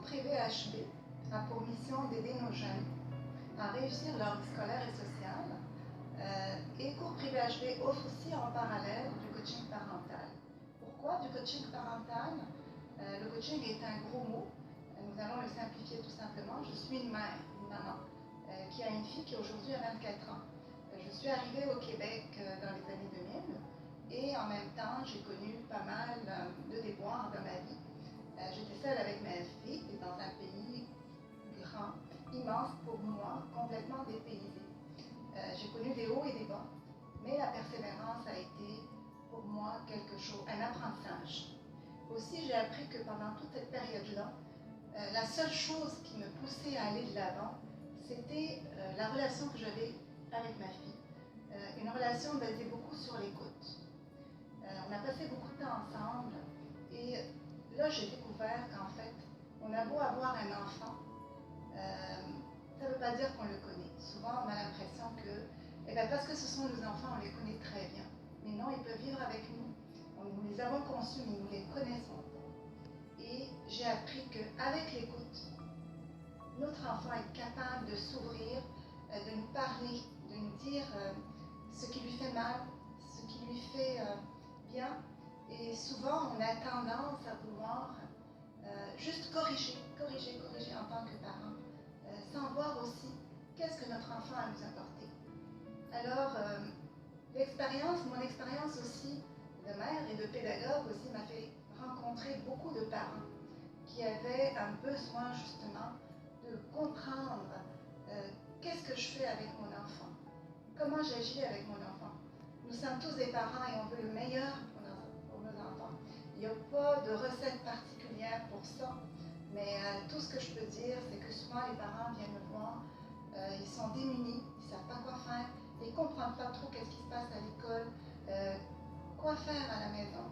privé HB a pour mission d'aider nos jeunes à réussir leur vie scolaire et sociale. Et Cours privé HB offre aussi en parallèle du coaching parental. Pourquoi du coaching parental? Le coaching est un gros mot. Nous allons le simplifier tout simplement. Je suis une mère, une maman, qui a une fille qui aujourd'hui a 24 ans. Je suis arrivée au Québec dans les années 2000 et en même temps, j'ai connu pas mal de déboires dans ma vie. J'étais seule avec ma fille et dans un pays grand, immense pour moi, complètement dépaysé. J'ai connu des hauts et des bas, mais la persévérance a été pour moi quelque chose, un apprentissage. Aussi, j'ai appris que pendant toute cette période-là, la seule chose qui me poussait à aller de l'avant, c'était la relation que j'avais avec ma fille. Une relation basée beaucoup sur l'écoute. On a passé beaucoup de temps ensemble et là, j'ai découvert qu'en fait, on a beau avoir un enfant, ça ne veut pas dire qu'on le connaît. Souvent, on a l'impression que, parce que ce sont nos enfants, on les connaît très bien. Mais non, ils peuvent vivre avec nous. Nous les avons conçus, mais nous les connaissons. Et j'ai appris qu'avec l'écoute, notre enfant est capable de s'ouvrir, de nous parler, de nous dire ce qui lui fait mal, ce qui lui fait bien. Et souvent, on a tendance à vouloir juste corriger en tant que parent, sans voir aussi qu'est-ce que notre enfant a à nous apporter. Alors, mon expérience aussi de mère et de pédagogue aussi m'a fait rencontrer beaucoup de parents qui avaient un besoin justement de comprendre qu'est-ce que je fais avec mon enfant, comment j'agis avec mon enfant. Nous sommes tous des parents et on veut le meilleur pour nos enfants. Il n'y a pas de recette particulière pour ça, mais tout ce que je peux dire, c'est que souvent les parents viennent me voir, ils sont démunis, ils ne savent pas quoi faire, ils ne comprennent pas trop qu'est-ce qui se passe à l'école, quoi faire à la maison.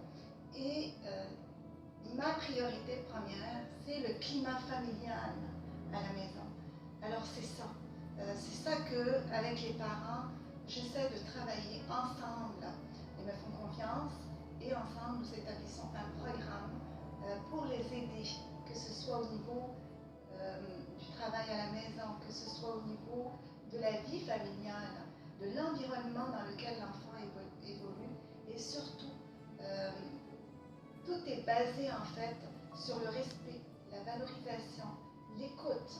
Et ma priorité première, c'est le climat familial à la maison. Alors c'est ça qu'avec les parents, j'essaie de travailler ensemble. Ils me font confiance et ensemble nous établissons un programme pour les aider, que ce soit au niveau du travail à la maison, que ce soit au niveau de la vie familiale, de l'environnement dans lequel l'enfant évolue et surtout tout est basé en fait sur le respect, la valorisation, l'écoute.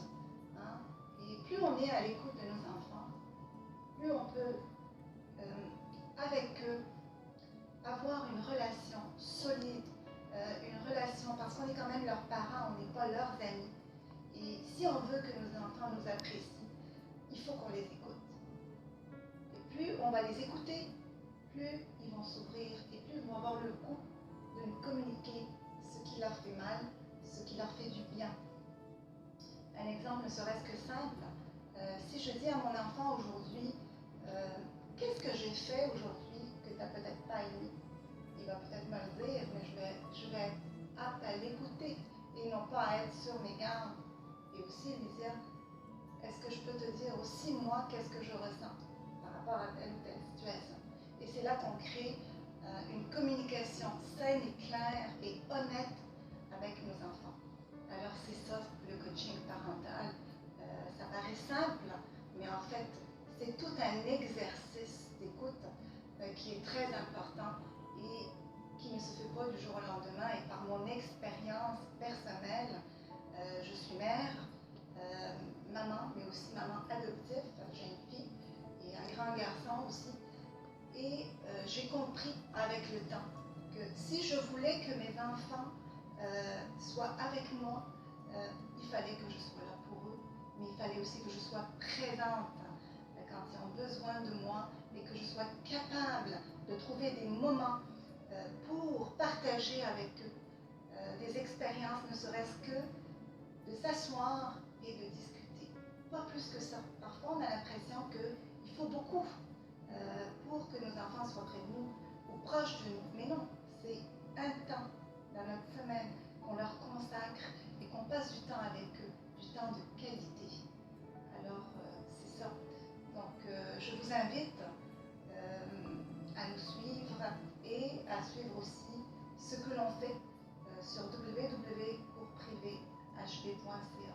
Hein? Et plus on est à l'écoute de nos enfants, plus on peut, avec eux, avoir une relation solide, une relation, parce qu'on est quand même leurs parents, on n'est pas leurs amis. Et si on veut que nos enfants nous apprécient, il faut qu'on les écoute. Et plus on va les écouter, plus ils vont s'ouvrir et plus ils vont avoir le goût de nous communiquer ce qui leur fait mal, ce qui leur fait du bien. Un exemple ne serait-ce que simple, si je dis à mon enfant aujourd'hui, qu'est-ce que j'ai fait aujourd'hui que tu n'as peut-être pas aimé? Il va peut-être me le dire, mais je vais être apte à l'écouter et non pas à être sur mes gardes. Et aussi lui dire, est-ce que je peux te dire aussi moi qu'est-ce que je ressens par rapport à telle ou telle situation? Et c'est là qu'on crée une communication saine et claire et honnête avec nos enfants. Alors c'est ça le coaching parental. Ça paraît simple, mais en fait c'est tout un exercice d'écoute qui est très important et qui ne se fait pas du jour au lendemain. Et par mon expérience personnelle, je suis mère, maman, mais aussi maman adoptive, j'ai une fille et un grand garçon aussi. Et j'ai compris avec le temps que si je voulais que mes enfants soient avec moi, il fallait que je sois là pour eux, mais il fallait aussi que je sois présente quand ils ont besoin de moi et que je sois capable de trouver des moments pour partager avec eux des expériences, ne serait-ce que de s'asseoir et de discuter. Pas plus que ça. Parfois, on a l'impression qu'il faut beaucoup pour que nos enfants soient près de nous ou proches de nous. Mais non, c'est un temps dans notre semaine qu'on leur consacre et qu'on passe du temps avec eux, du temps de qualité. Alors, c'est ça. Donc, je vous invite à nous suivre et à suivre aussi ce que l'on fait sur www.coursprivé.hb. hp.ca.